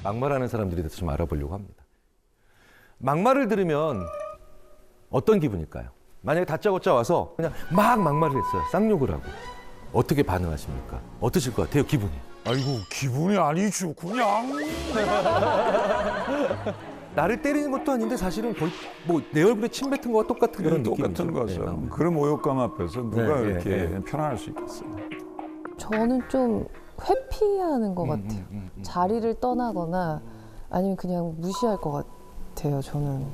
막말하는 사람들에 대해서 좀 알아보려고 합니다. 막말을 들으면 어떤 기분일까요? 만약에 다짜고짜 와서 그냥 막 막말을 했어요. 쌍욕을 하고. 어떻게 반응하십니까? 어떠실 것 같아요, 기분이? 아이고 기분이 아니죠 그냥. 나를 때리는 것도 아닌데 사실은 거의 뭐 내 얼굴에 침 뱉은 거와 똑같은 그런 느낌이죠. 똑같은 거죠. 네. 그런 모욕감 앞에서 누가 네, 이렇게 네, 네. 편안할 수 있겠어요. 저는 좀 회피하는 것 같아요. 자리를 떠나거나 아니면 그냥 무시할 것 같아요, 저는.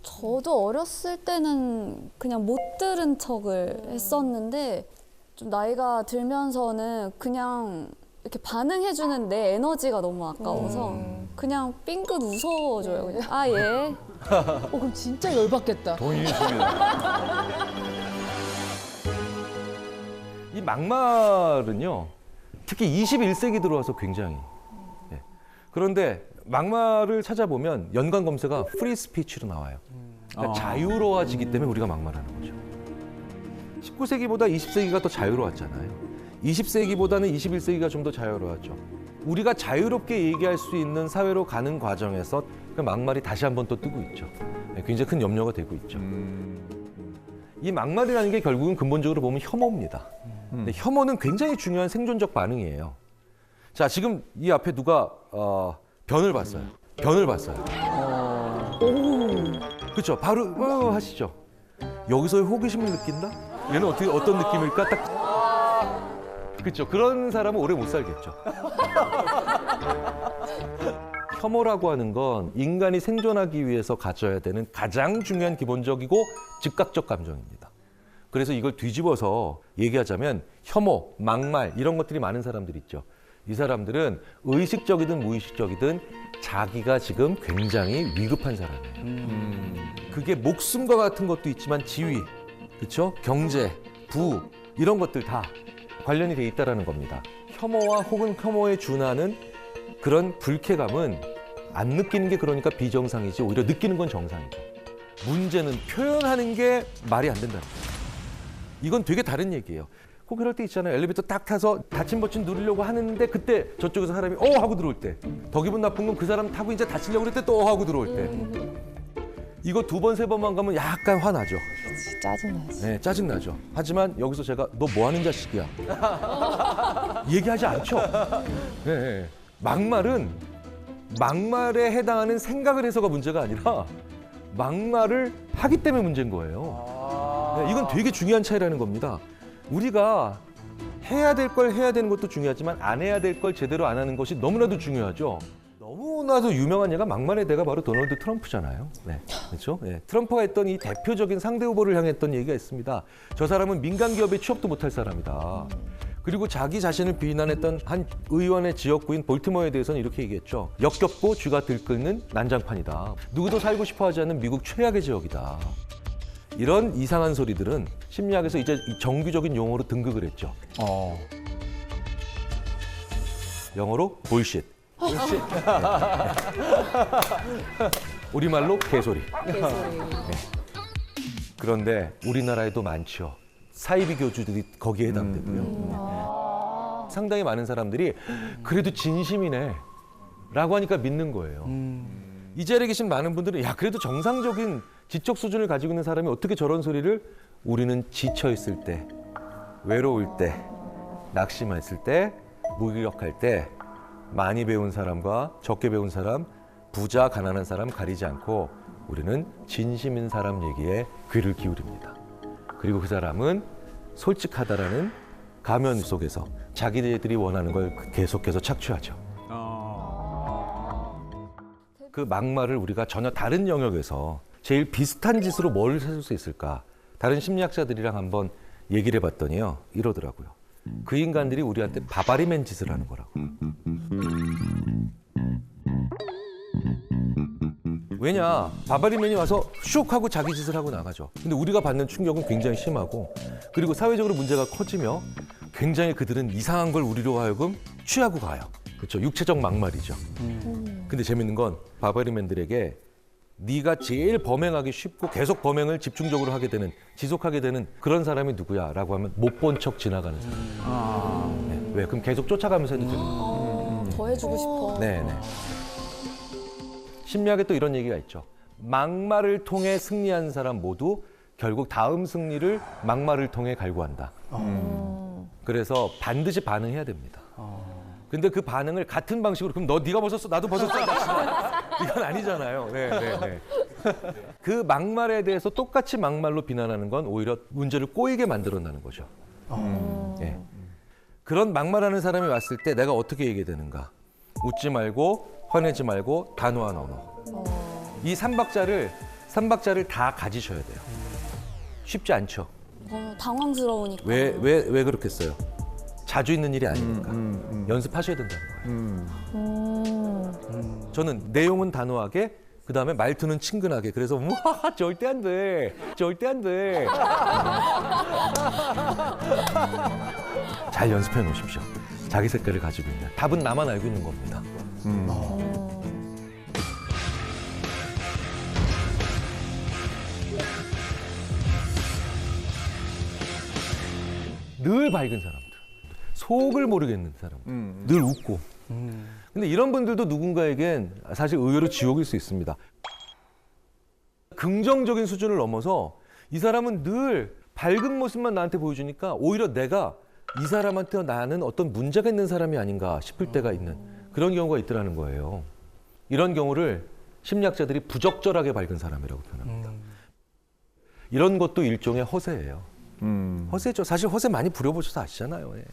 저도 어렸을 때는 그냥 못 들은 척을 했었는데 좀 나이가 들면서는 그냥 이렇게 반응해주는 내 에너지가 너무 아까워서 그냥 삥긋 웃어줘요. 그냥 아 예. 그럼 진짜 열받겠다. 돈이 있으면 이 막말은요, 특히 21세기 들어와서 굉장히. 예. 그런데 막말을 찾아보면 연관 검색어가 프리 스피치로 나와요. 그러니까 자유로워지기 때문에 우리가 막말하는 거죠. 19세기보다 20세기가 더 자유로웠잖아요. 20세기보다는 21세기가 좀 더 자유로웠죠. 우리가 자유롭게 얘기할 수 있는 사회로 가는 과정에서 그 막말이 다시 한번 또 뜨고 있죠. 예, 굉장히 큰 염려가 되고 있죠. 이 막말이라는 게 결국은 근본적으로 보면 혐오입니다. 근데 혐오는 굉장히 중요한 생존적 반응이에요. 자, 지금 이 앞에 누가 변을 봤어요. 변을 봤어요. 그렇죠. 바로 하시죠. 여기서의 호기심을 느낀다? 얘는 어떤 느낌일까? 딱. 그렇죠. 그런 사람은 오래 못 살겠죠. 혐오라고 하는 건 인간이 생존하기 위해서 가져야 되는 가장 중요한 기본적이고 즉각적 감정입니다. 그래서 이걸 뒤집어서 얘기하자면 혐오, 막말 이런 것들이 많은 사람들이 있죠. 이 사람들은 의식적이든 무의식적이든 자기가 지금 굉장히 위급한 사람이에요. 그게 목숨과 같은 것도 있지만 지위, 그렇죠? 경제, 부 이런 것들 다 관련이 돼 있다라는 겁니다. 혐오와 혹은 혐오에 준하는 그런 불쾌감은 안 느끼는 게 그러니까 비정상이지 오히려 느끼는 건 정상이죠. 문제는 표현하는 게 말이 안 된다는 거예요. 이건 되게 다른 얘기예요. 꼭 이럴 때 있잖아요. 엘리베이터 딱 타서 닫힌 버튼 누르려고 하는데 그때 저쪽에서 사람이 하고 들어올 때. 더 기분 나쁜 건 그 사람 타고 이제 닫히려고 그럴 때 또 하고 들어올 때. 이거 두 번, 세 번만 가면 약간 화나죠. 짜증나지. 네, 짜증나죠. 하지만 여기서 제가 너 뭐 하는 자식이야. 얘기하지 않죠. 네, 네. 막말은 막말에 해당하는 생각을 해서가 문제가 아니라 막말을 하기 때문에 문제인 거예요. 네, 이건 되게 중요한 차이라는 겁니다. 우리가 해야 될 걸 해야 되는 것도 중요하지만 안 해야 될 걸 제대로 안 하는 것이 너무나도 중요하죠. 너무나도 유명한 예가 막말의 대가 바로 도널드 트럼프잖아요. 네, 그렇죠? 네, 트럼프가 했던 이 대표적인 상대 후보를 향했던 얘기가 있습니다. 저 사람은 민간 기업에 취업도 못할 사람이다. 그리고 자기 자신을 비난했던 한 의원의 지역구인 볼티모어에 대해서는 이렇게 얘기했죠. 역겹고 쥐가 들끓는 난장판이다. 누구도 살고 싶어하지 않는 미국 최악의 지역이다. 이런 이상한 소리들은 심리학에서 이제 정규적인 용어로 등극을 했죠. 영어로 볼쉿. 우리말로 개소리. 그런데 우리나라에도 많죠. 사이비 교주들이 거기에 해당되고요. 상당히 많은 사람들이 그래도 진심이네 라고 하니까 믿는 거예요. 이 자리에 계신 많은 분들은 야 그래도 정상적인 지적 수준을 가지고 있는 사람이 어떻게 저런 소리를 우리는 지쳐 있을 때, 외로울 때, 낙심했을 때, 무기력할 때 많이 배운 사람과 적게 배운 사람, 부자, 가난한 사람 가리지 않고 우리는 진심인 사람 얘기에 귀를 기울입니다. 그리고 그 사람은 솔직하다라는 가면 속에서 자기들이 원하는 걸 계속해서 착취하죠. 그 막말을 우리가 전혀 다른 영역에서 제일 비슷한 짓으로 뭘 해줄 수 있을까? 다른 심리학자들이랑 한번 얘기를 해봤더니요. 이러더라고요. 그 인간들이 우리한테 바바리맨 짓을 하는 거라고. 왜냐? 바바리맨이 와서 슉 하고 자기 짓을 하고 나가죠. 근데 우리가 받는 충격은 굉장히 심하고 그리고 사회적으로 문제가 커지며 굉장히 그들은 이상한 걸 우리로 하여금 취하고 가요. 그렇죠. 육체적 막말이죠. 근데 재밌는 건 바바리맨들에게 네가 제일 범행하기 쉽고 계속 범행을 집중적으로 하게 되는 지속하게 되는 그런 사람이 누구야? 라고 하면 못 본 척 지나가는 사람. 네. 왜? 그럼 계속 쫓아가면서 해도 되는 거예요. 더 해주고 싶어. 네네. 심리학에 또 이런 얘기가 있죠. 막말을 통해 승리한 사람 모두 결국 다음 승리를 막말을 통해 갈구한다. 그래서 반드시 반응해야 됩니다. 근데 그 반응을 같은 방식으로 그럼 네가 벗었어 나도 벗었어 이건 아니잖아요. 네. 그 막말에 대해서 똑같이 막말로 비난하는 건 오히려 문제를 꼬이게 만들어내는 거죠. 예. 그런 막말하는 사람이 왔을 때 내가 어떻게 얘기해야 되는가? 웃지 말고 화내지 말고 단호한 언어. 이 삼박자를 다 가지셔야 돼요. 쉽지 않죠. 당황스러우니까. 왜 그렇겠어요? 자주 있는 일이 아니니까 연습하셔야 된다는 거예요. 저는 내용은 단호하게 그다음에 말투는 친근하게 그래서 와 절대 안 돼. 잘 연습해 놓으십시오. 자기 색깔을 가지고 있는 답은 나만 알고 있는 겁니다. 늘 밝은 사람들, 속을 모르겠는 사람들, 늘 웃고. 근데 이런 분들도 누군가에겐 사실 의외로 지옥일 수 있습니다. 긍정적인 수준을 넘어서 이 사람은 늘 밝은 모습만 나한테 보여주니까 오히려 내가 이 사람한테 나는 어떤 문제가 있는 사람이 아닌가 싶을 때가 있는 그런 경우가 있더라는 거예요. 이런 경우를 심리학자들이 부적절하게 밝은 사람이라고 표현합니다. 이런 것도 일종의 허세예요. 허세죠. 사실 허세 많이 부려보셔서 아시잖아요. 예.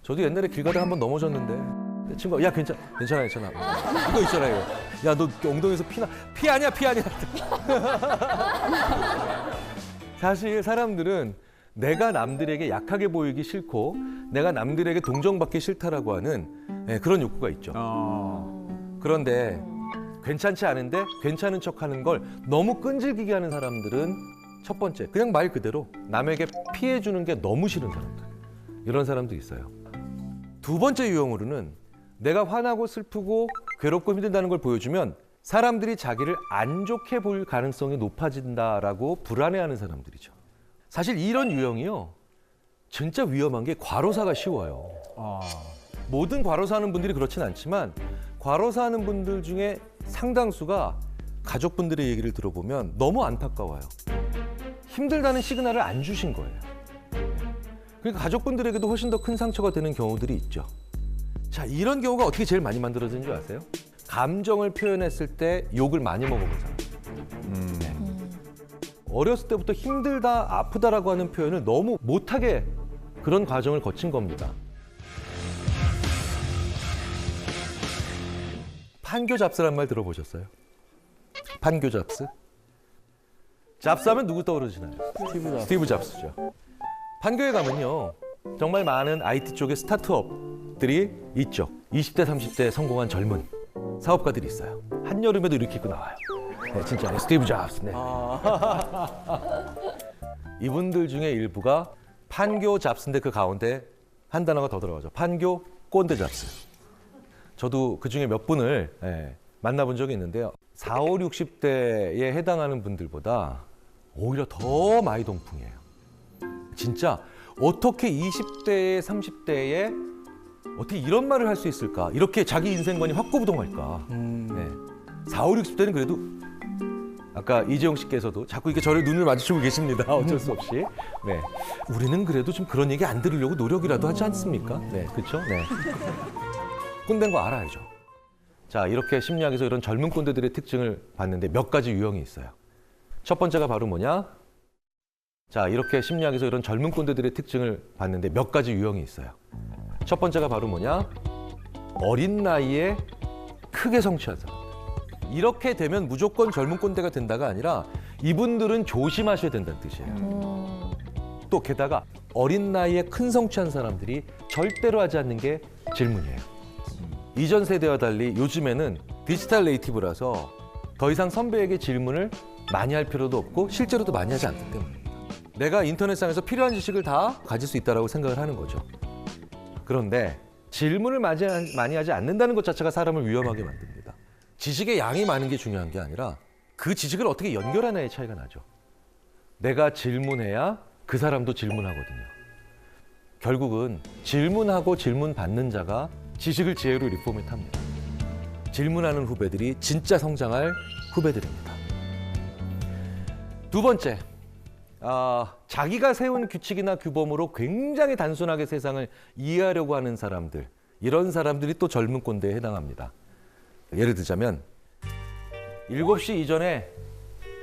저도 옛날에 길 가다가 한번 넘어졌는데 내 친구가 야 괜찮아 이거 있잖아요. 야 너 엉덩이에서 피 아니야 사실 사람들은 내가 남들에게 약하게 보이기 싫고 내가 남들에게 동정받기 싫다라고 하는 그런 욕구가 있죠. 그런데 괜찮지 않은데 괜찮은 척하는 걸 너무 끈질기게 하는 사람들은 첫 번째 그냥 말 그대로 남에게 피해 주는 게 너무 싫은 사람들. 이런 사람도 있어요. 두 번째 유형으로는 내가 화나고 슬프고 괴롭고 힘들다는 걸 보여주면 사람들이 자기를 안 좋게 볼 가능성이 높아진다라고 불안해하는 사람들이죠. 사실 이런 유형이요. 진짜 위험한 게 과로사가 쉬워요. 모든 과로사하는 분들이 그렇진 않지만 과로사하는 분들 중에 상당수가 가족분들의 얘기를 들어보면 너무 안타까워요. 힘들다는 시그널을 안 주신 거예요. 그러니까 가족분들에게도 훨씬 더 큰 상처가 되는 경우들이 있죠. 자, 이런 경우가 어떻게 제일 많이 만들어지는 줄 아세요? 감정을 표현했을 때 욕을 많이 먹어본 사람. 네. 어렸을 때부터 힘들다, 아프다라고 하는 표현을 너무 못하게 그런 과정을 거친 겁니다. 판교 잡스란 말 들어보셨어요? 판교 잡스? 잡스하면 누구 떠오르시나요? 스티브 잡스죠. 판교에 가면요. 정말 많은 IT 쪽의 스타트업들이 있죠. 20대, 30대 성공한 젊은 사업가들이 있어요. 한여름에도 이렇게 입고 나와요. 네, 진짜 스티브 잡스. 네. 이분들 중에 일부가 판교 잡스인데 그 가운데 한 단어가 더 들어가죠. 판교 꼰대 잡스. 저도 그 중에 몇 분을 만나본 적이 있는데요. 40, 60대에 해당하는 분들보다 오히려 더 많이 동풍이에요. 진짜 어떻게 20대에 30대에 어떻게 이런 말을 할 수 있을까? 이렇게 자기 인생관이 확고부동할까? 네. 40, 60대는 그래도 아까 이재용 씨께서도 자꾸 이렇게 저를 눈을 마주치고 계십니다. 어쩔 수 없이. 네. 우리는 그래도 좀 그런 얘기 안 들으려고 노력이라도 하지 않습니까? 네, 그렇죠? 네. 꼰대인 거 알아야죠. 자, 이렇게 심리학에서 이런 젊은 꼰대들의 특징을 봤는데 몇 가지 유형이 있어요. 첫 번째가 바로 뭐냐? 자, 이렇게 심리학에서 이런 젊은 꼰대들의 특징을 봤는데 몇 가지 유형이 있어요. 첫 번째가 바로 뭐냐? 어린 나이에 크게 성취한 사람. 이렇게 되면 무조건 젊은 꼰대가 된다가 아니라 이분들은 조심하셔야 된다는 뜻이에요. 또 게다가 어린 나이에 큰 성취한 사람들이 절대로 하지 않는 게 질문이에요. 이전 세대와 달리 요즘에는 디지털 네이티브라서 더 이상 선배에게 질문을 많이 할 필요도 없고 실제로도 많이 하지 않기 때문입니다. 내가 인터넷상에서 필요한 지식을 다 가질 수 있다고 생각을 하는 거죠. 그런데 질문을 많이 하지 않는다는 것 자체가 사람을 위험하게 만듭니다. 지식의 양이 많은 게 중요한 게 아니라 그 지식을 어떻게 연결하느냐의 차이가 나죠. 내가 질문해야 그 사람도 질문하거든요. 결국은 질문하고 질문 받는 자가 지식을 지혜로 리포맷합니다. 질문하는 후배들이 진짜 성장할 후배들입니다. 두 번째, 자기가 세운 규칙이나 규범으로 굉장히 단순하게 세상을 이해하려고 하는 사람들, 이런 사람들이 또 젊은 꼰대에 해당합니다. 예를 들자면 7시 이전에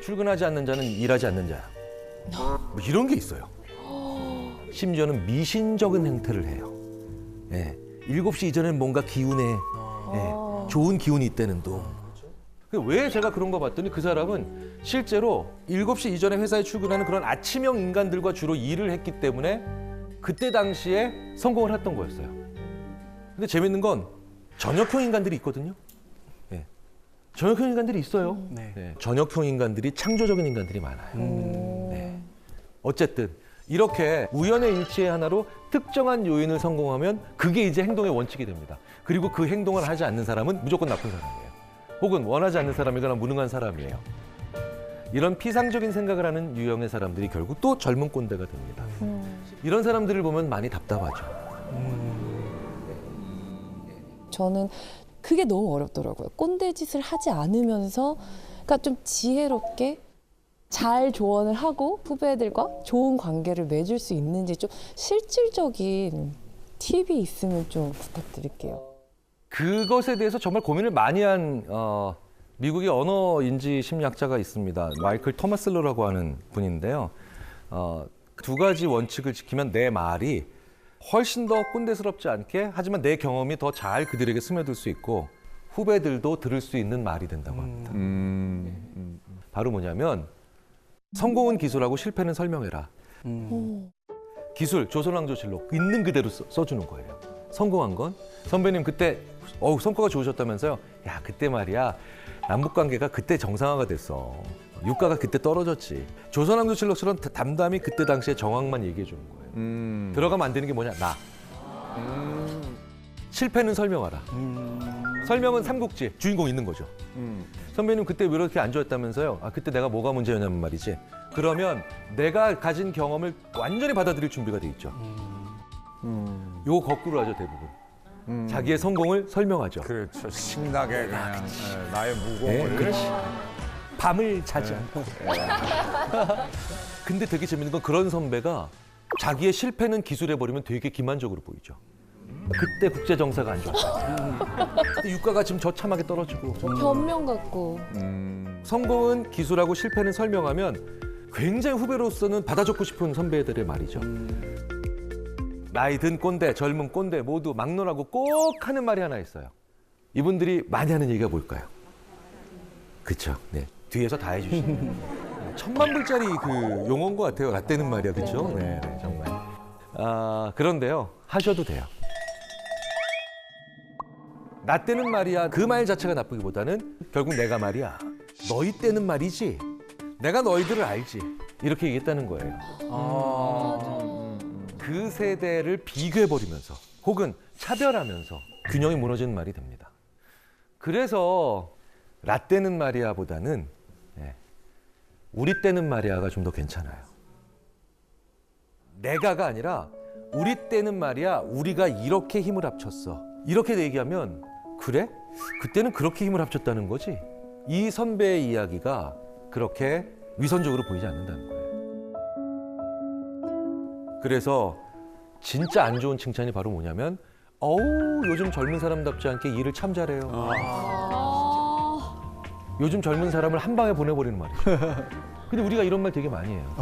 출근하지 않는 자는 일하지 않는 자야. 뭐 이런 게 있어요. 심지어는 미신적인 행태를 해요. 예, 7시 이전에는 뭔가 기운에 좋은 기운이 있다는 둥. 왜 제가 그런 거 봤더니 그 사람은 실제로 7시 이전에 회사에 출근하는 그런 아침형 인간들과 주로 일을 했기 때문에 그때 당시에 성공을 했던 거였어요. 근데 재밌는 건 저녁형 인간들이 있거든요. 예. 저녁형 인간들이 있어요. 네. 저녁형 인간들이 창조적인 인간들이 많아요. 네. 어쨌든 이렇게 우연의 일치의 하나로 특정한 요인을 성공하면 그게 이제 행동의 원칙이 됩니다. 그리고 그 행동을 하지 않는 사람은 무조건 나쁜 사람이에요. 혹은 원하지 않는 사람이거나 무능한 사람이에요. 이런 피상적인 생각을 하는 유형의 사람들이 결국 또 젊은 꼰대가 됩니다. 이런 사람들을 보면 많이 답답하죠. 저는 그게 너무 어렵더라고요. 꼰대 짓을 하지 않으면서 그러니까 좀 지혜롭게 잘 조언을 하고 후배들과 좋은 관계를 맺을 수 있는지 좀 실질적인 팁이 있으면 좀 부탁드릴게요. 그것에 대해서 정말 고민을 많이 한 미국의 언어인지 심리학자가 있습니다. 마이클 토마슬러라고 하는 분인데요. 두 가지 원칙을 지키면 내 말이 훨씬 더 꼰대스럽지 않게 하지만 내 경험이 더 잘 그들에게 스며들 수 있고 후배들도 들을 수 있는 말이 된다고 합니다. 바로 뭐냐면 성공은 기술하고 실패는 설명해라. 기술, 조선왕조실록 있는 그대로 써주는 거예요. 성공한 건 선배님 그때 성과가 좋으셨다면서요? 야 그때 말이야 남북관계가 그때 정상화가 됐어. 유가가 그때 떨어졌지. 조선왕조실록처럼 담담히 그때 당시의 정황만 얘기해 주는 거예요. 들어가면 안 되는 게 뭐냐? 나. 실패는 설명하라. 설명은 삼국지 주인공 있는 거죠. 선배님 그때 왜 이렇게 안 좋았다면서요? 그때 내가 뭐가 문제였냐면 말이지. 그러면 내가 가진 경험을 완전히 받아들일 준비가 돼 있죠. 요거 거꾸로 하죠 대부분. 자기의 성공을 설명하죠. 그렇죠. 신나게 그냥 나의 무공을. 그렇지. 밤을 자지 않고. 근데 되게 재밌는 건 그런 선배가 자기의 실패는 기술해버리면 되게 기만적으로 보이죠. 그때 국제 정세가 안 좋았어. 그때 유가가 지금 저참하게 떨어지고. 변명 같고. 성공은 기술하고 실패는 설명하면 굉장히 후배로서는 받아 적고 싶은 선배들의 말이죠. 나이 든 꼰대, 젊은 꼰대 모두 막론하고 꼭 하는 말이 하나 있어요. 이분들이 많이 하는 얘기가 뭘까요? 그쵸. 네. 뒤에서 다 해주시는. 10,000불짜리 그 용어인 것 같아요. 라떼는 말이야. 그쵸? 네, 네, 정말. 그런데요. 하셔도 돼요. 나 때는 말이야. 그 말 자체가 나쁘기보다는 결국 내가 말이야. 너희 때는 말이지. 내가 너희들을 알지. 이렇게 얘기했다는 거예요. 그 세대를 비교해버리면서 혹은 차별하면서 균형이 무너지는 말이 됩니다. 그래서 라떼는 말이야보다는 우리 때는 말이야가 좀 더 괜찮아요. 내가가 아니라 우리 때는 말이야 우리가 이렇게 힘을 합쳤어. 이렇게 얘기하면 그래? 그때는 그렇게 힘을 합쳤다는 거지. 이 선배의 이야기가 그렇게 위선적으로 보이지 않는다는 거예요. 그래서 진짜 안 좋은 칭찬이 바로 뭐냐면 요즘 젊은 사람답지 않게 일을 참 잘해요. 요즘 젊은 사람을 한 방에 보내버리는 말이죠. 근데 우리가 이런 말 되게 많이 해요.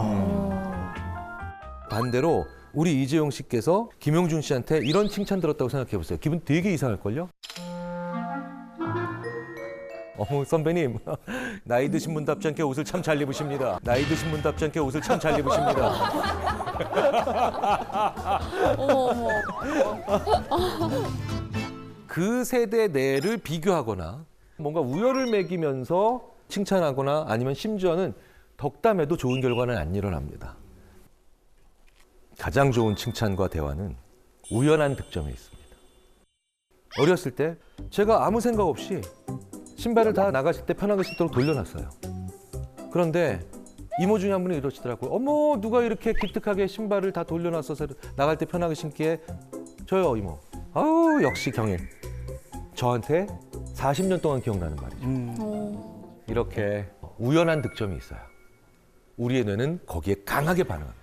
반대로 우리 이재용 씨께서 김용준 씨한테 이런 칭찬 들었다고 생각해 보세요. 기분 되게 이상할걸요? 어머 선배님 나이 드신 분답지 않게 옷을 참 잘 입으십니다. 나이 드신 분답지 않게 옷을 참 잘 입으십니다. 어머. 그 세대 내를 비교하거나 뭔가 우열을 매기면서 칭찬하거나 아니면 심지어는 덕담해도 좋은 결과는 안 일어납니다. 가장 좋은 칭찬과 대화는 우연한 득점에 있습니다. 어렸을 때 제가 아무 생각 없이 신발을 다 나가실 때 편하게 신도록 돌려놨어요. 그런데 이모 중에 한 분이 이러시더라고요. 어머 누가 이렇게 기특하게 신발을 다 돌려놨어서 나갈 때 편하게 신기에. 저요 이모. 아우 역시 경일. 저한테 40년 동안 기억나는 말이죠. 어, 이렇게 우연한 득점이 있어요. 우리의 뇌는 거기에 강하게 반응합니다.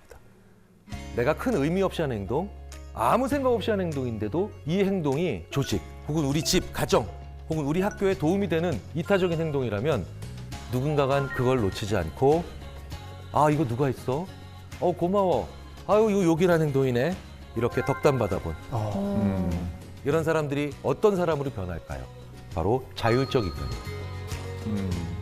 내가 큰 의미 없이 하는 행동, 아무 생각 없이 하는 행동인데도 이 행동이 조직, 혹은 우리 집, 가정, 혹은 우리 학교에 도움이 되는 이타적인 행동이라면 누군가가 그걸 놓치지 않고 아, 이거 누가 했어? 고마워. 아유, 이거 요긴한 행동이네. 이렇게 덕담 받아본 이런 사람들이 어떤 사람으로 변할까요? 바로 자율적 인간입니다.